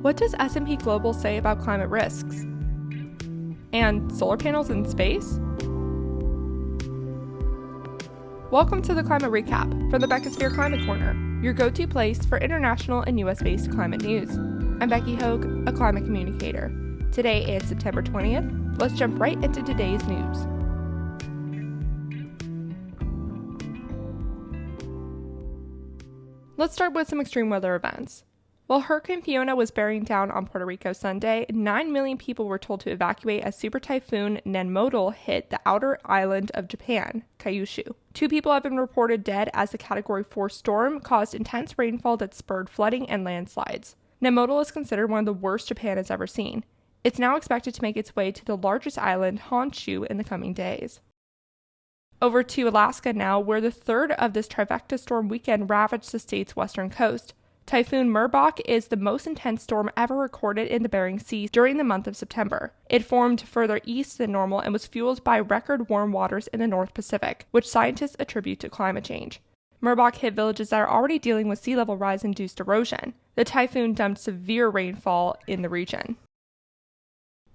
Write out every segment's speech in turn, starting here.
What does S&P Global say about climate risks? And solar panels in space? Welcome to the Climate Recap from the Beckisphere Climate Corner, your go-to place for international and US-based climate news. I'm Becky Hogue, a climate communicator. Today is September 20th. Let's jump right into today's news. Let's start with some extreme weather events. While Hurricane Fiona was bearing down on Puerto Rico Sunday, 9 million people were told to evacuate as Super Typhoon Nanmadol hit the outer island of Japan, Kyushu. 2 people have been reported dead as the Category 4 storm caused intense rainfall that spurred flooding and landslides. Nanmadol is considered one of the worst Japan has ever seen. It's now expected to make its way to the largest island, Honshu, in the coming days. Over to Alaska now, where the third of this trifecta storm weekend ravaged the state's western coast. Typhoon Murbach is the most intense storm ever recorded in the Bering Sea during the month of September. It formed further east than normal and was fueled by record warm waters in the North Pacific, which scientists attribute to climate change. Murbach hit villages that are already dealing with sea level rise-induced erosion. The typhoon dumped severe rainfall in the region.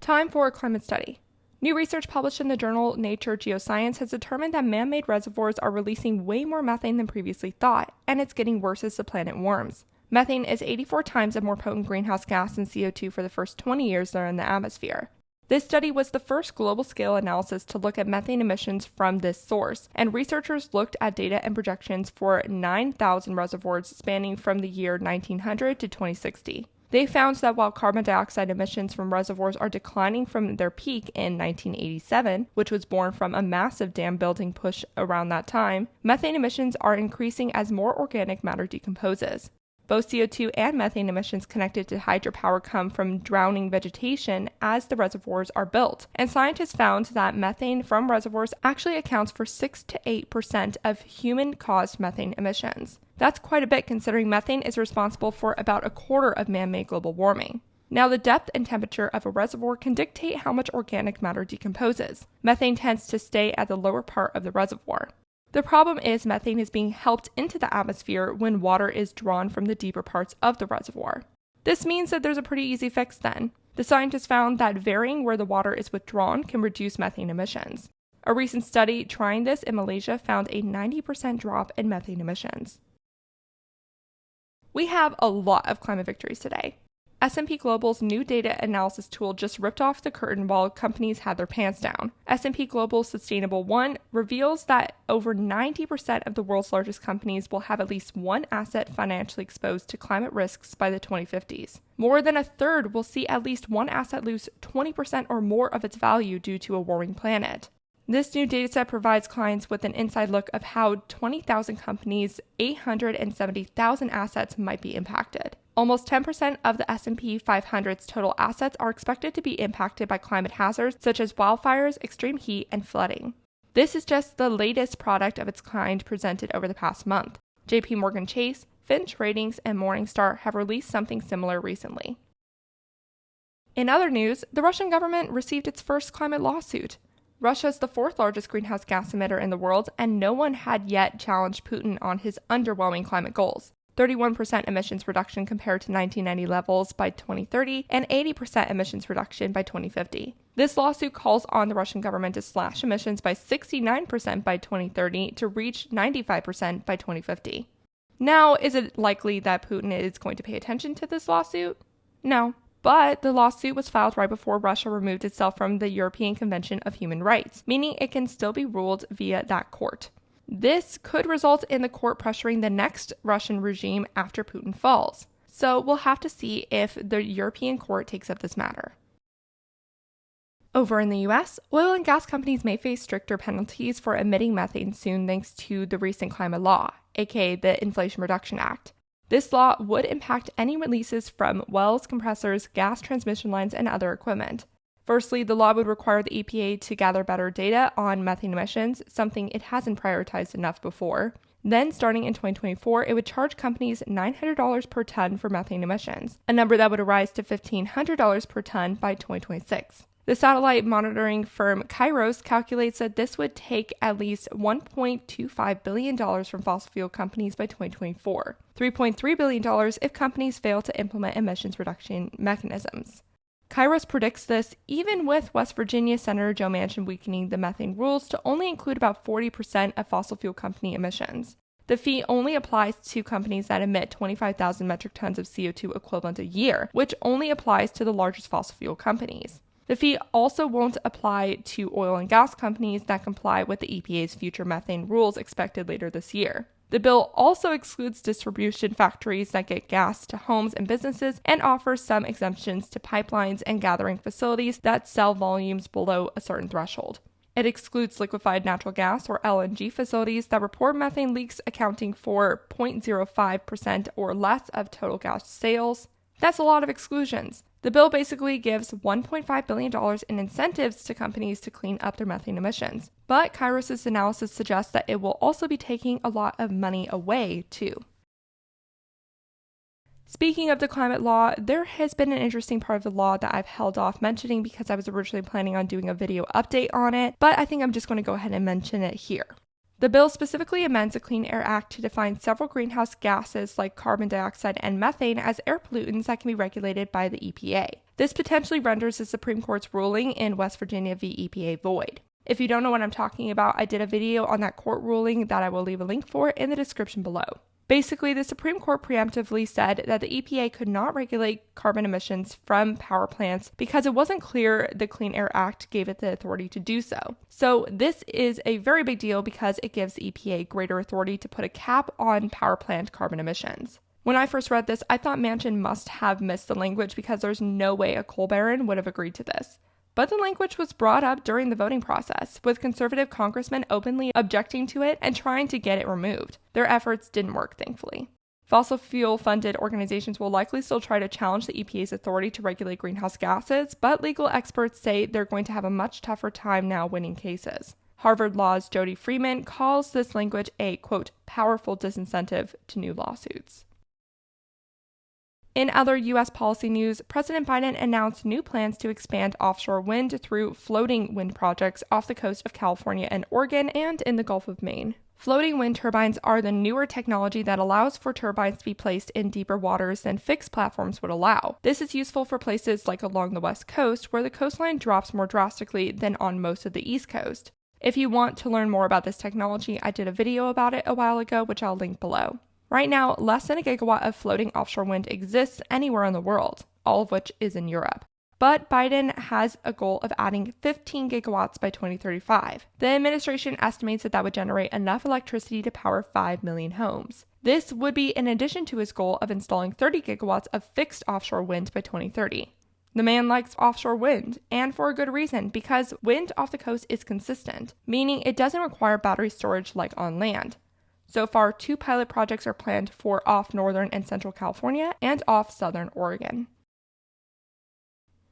Time for a climate study. New research published in the journal Nature Geoscience has determined that man-made reservoirs are releasing way more methane than previously thought, and it's getting worse as the planet warms. Methane is 84 times a more potent greenhouse gas than CO2 for the first 20 years they're in the atmosphere. This study was the first global-scale analysis to look at methane emissions from this source, and researchers looked at data and projections for 9,000 reservoirs spanning from the year 1900 to 2060. They found that while carbon dioxide emissions from reservoirs are declining from their peak in 1987, which was born from a massive dam building push around that time, methane emissions are increasing as more organic matter decomposes. Both CO2 and methane emissions connected to hydropower come from drowning vegetation as the reservoirs are built, and scientists found that methane from reservoirs actually accounts for 6 to 8% of human-caused methane emissions. That's quite a bit considering methane is responsible for about a quarter of man-made global warming. Now, the depth and temperature of a reservoir can dictate how much organic matter decomposes. Methane tends to stay at the lower part of the reservoir. The problem is methane is being helped into the atmosphere when water is drawn from the deeper parts of the reservoir. This means that there's a pretty easy fix then. The scientists found that varying where the water is withdrawn can reduce methane emissions. A recent study trying this in Malaysia found a 90% drop in methane emissions. We have a lot of climate victories today. S&P Global's new data analysis tool just ripped off the curtain while companies had their pants down. S&P Global Sustainable One reveals that over 90% of the world's largest companies will have at least one asset financially exposed to climate risks by the 2050s. More than a third will see at least one asset lose 20% or more of its value due to a warming planet. This new dataset provides clients with an inside look of how 20,000 companies' 870,000 assets might be impacted. Almost 10% of the S&P 500's total assets are expected to be impacted by climate hazards such as wildfires, extreme heat, and flooding. This is just the latest product of its kind presented over the past month. JPMorgan Chase, Fitch Ratings, and Morningstar have released something similar recently. In other news, the Russian government received its first climate lawsuit. Russia is the 4th largest greenhouse gas emitter in the world, and no one had yet challenged Putin on his underwhelming climate goals. 31% emissions reduction compared to 1990 levels by 2030, and 80% emissions reduction by 2050. This lawsuit calls on the Russian government to slash emissions by 69% by 2030 to reach 95% by 2050. Now, is it likely that Putin is going to pay attention to this lawsuit? No. But the lawsuit was filed right before Russia removed itself from the European Convention of Human Rights, meaning it can still be ruled via that court. This could result in the court pressuring the next Russian regime after Putin falls. So we'll have to see if the European court takes up this matter. Over in the US, oil and gas companies may face stricter penalties for emitting methane soon thanks to the recent climate law, aka the Inflation Reduction Act. This law would impact any releases from wells, compressors, gas transmission lines, and other equipment. Firstly, the law would require the EPA to gather better data on methane emissions, something it hasn't prioritized enough before. Then, starting in 2024, it would charge companies $900 per ton for methane emissions, a number that would rise to $1,500 per ton by 2026. The satellite monitoring firm Kairos calculates that this would take at least $1.25 billion from fossil fuel companies by 2024, $3.3 billion if companies fail to implement emissions reduction mechanisms. Kairos predicts this even with West Virginia Senator Joe Manchin weakening the methane rules to only include about 40% of fossil fuel company emissions. The fee only applies to companies that emit 25,000 metric tons of CO2 equivalent a year, which only applies to the largest fossil fuel companies. The fee also won't apply to oil and gas companies that comply with the EPA's future methane rules expected later this year. The bill also excludes distribution factories that get gas to homes and businesses and offers some exemptions to pipelines and gathering facilities that sell volumes below a certain threshold. It excludes liquefied natural gas or LNG facilities that report methane leaks accounting for 0.05% or less of total gas sales. That's a lot of exclusions. The bill basically gives $1.5 billion in incentives to companies to clean up their methane emissions. But Kairos' analysis suggests that it will also be taking a lot of money away, too. Speaking of the climate law, there has been an interesting part of the law that I've held off mentioning because I was originally planning on doing a video update on it, but I think I'm just going to go ahead and mention it here. The bill specifically amends the Clean Air Act to define several greenhouse gases like carbon dioxide and methane as air pollutants that can be regulated by the EPA. This potentially renders the Supreme Court's ruling in West Virginia v. EPA void. If you don't know what I'm talking about, I did a video on that court ruling that I will leave a link for in the description below. Basically, the Supreme Court preemptively said that the EPA could not regulate carbon emissions from power plants because it wasn't clear the Clean Air Act gave it the authority to do so. So this is a very big deal because it gives the EPA greater authority to put a cap on power plant carbon emissions. When I first read this, I thought Manchin must have missed the language because there's no way a coal baron would have agreed to this. But the language was brought up during the voting process, with conservative congressmen openly objecting to it and trying to get it removed. Their efforts didn't work, thankfully. Fossil fuel-funded organizations will likely still try to challenge the EPA's authority to regulate greenhouse gases, but legal experts say they're going to have a much tougher time now winning cases. Harvard Law's Jody Freeman calls this language a, quote, powerful disincentive to new lawsuits. In other U.S. policy news, President Biden announced new plans to expand offshore wind through floating wind projects off the coast of California and Oregon and in the Gulf of Maine. Floating wind turbines are the newer technology that allows for turbines to be placed in deeper waters than fixed platforms would allow. This is useful for places like along the West Coast, where the coastline drops more drastically than on most of the East Coast. If you want to learn more about this technology, I did a video about it a while ago, which I'll link below. Right now, less than a gigawatt of floating offshore wind exists anywhere in the world, all of which is in Europe. But Biden has a goal of adding 15 gigawatts by 2035. The administration estimates that would generate enough electricity to power 5 million homes. This would be in addition to his goal of installing 30 gigawatts of fixed offshore wind by 2030. The man likes offshore wind, and for a good reason, because wind off the coast is consistent, meaning it doesn't require battery storage like on land. So far, 2 pilot projects are planned for off northern and central California and off southern Oregon.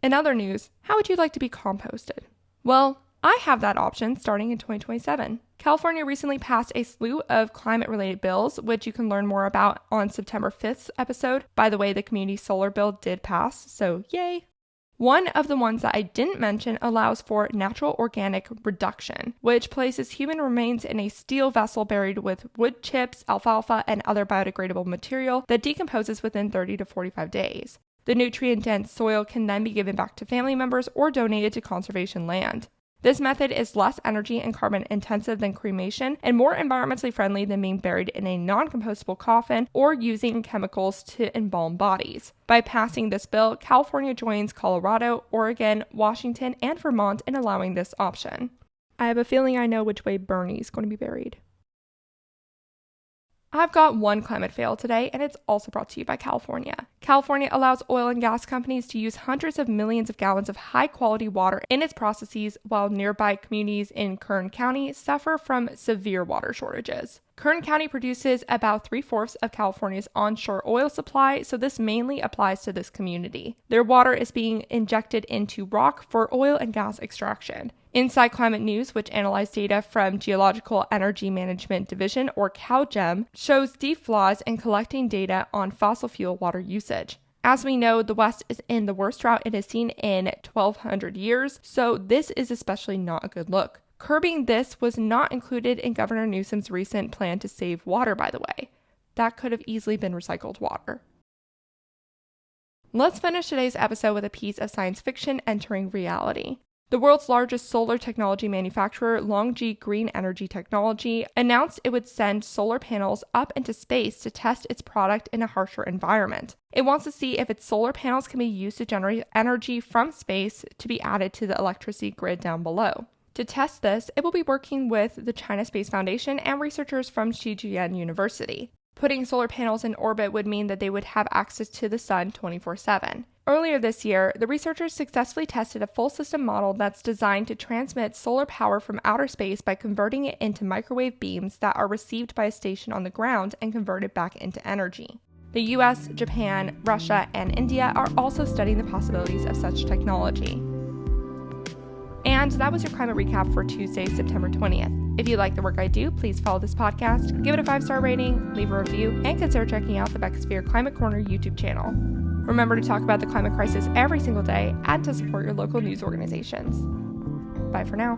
In other news, how would you like to be composted? Well, I have that option starting in 2027. California recently passed a slew of climate-related bills, which you can learn more about on September 5th's episode. By the way, the community solar bill did pass, so yay! One of the ones that I didn't mention allows for natural organic reduction, which places human remains in a steel vessel buried with wood chips, alfalfa, and other biodegradable material that decomposes within 30 to 45 days. The nutrient-dense soil can then be given back to family members or donated to conservation land. This method is less energy and carbon intensive than cremation and more environmentally friendly than being buried in a non-compostable coffin or using chemicals to embalm bodies. By passing this bill, California joins Colorado, Oregon, Washington, and Vermont in allowing this option. I have a feeling I know which way Bernie's going to be buried. I've got one climate fail today, and it's also brought to you by California. California allows oil and gas companies to use hundreds of millions of gallons of high-quality water in its processes, while nearby communities in Kern County suffer from severe water shortages. Kern County produces about 3/4 of California's onshore oil supply, so this mainly applies to this community. Their water is being injected into rock for oil and gas extraction. Inside Climate News, which analyzed data from Geological Energy Management Division, or CalGEM, shows deep flaws in collecting data on fossil fuel water usage. As we know, the West is in the worst drought it has seen in 1,200 years, so this is especially not a good look. Curbing this was not included in Governor Newsom's recent plan to save water, by the way. That could have easily been recycled water. Let's finish today's episode with a piece of science fiction entering reality. The world's largest solar technology manufacturer, LONGi Green Energy Technology, announced it would send solar panels up into space to test its product in a harsher environment. It wants to see if its solar panels can be used to generate energy from space to be added to the electricity grid down below. To test this, it will be working with the China Space Foundation and researchers from Zhejiang University. Putting solar panels in orbit would mean that they would have access to the sun 24/7. Earlier this year, the researchers successfully tested a full system model that's designed to transmit solar power from outer space by converting it into microwave beams that are received by a station on the ground and converted back into energy. The US, Japan, Russia, and India are also studying the possibilities of such technology. And that was your climate recap for Tuesday, September 20th. If you like the work I do, please follow this podcast, give it a 5-star rating, leave a review, and consider checking out the Beckisphere Climate Corner YouTube channel. Remember to talk about the climate crisis every single day and to support your local news organizations. Bye for now.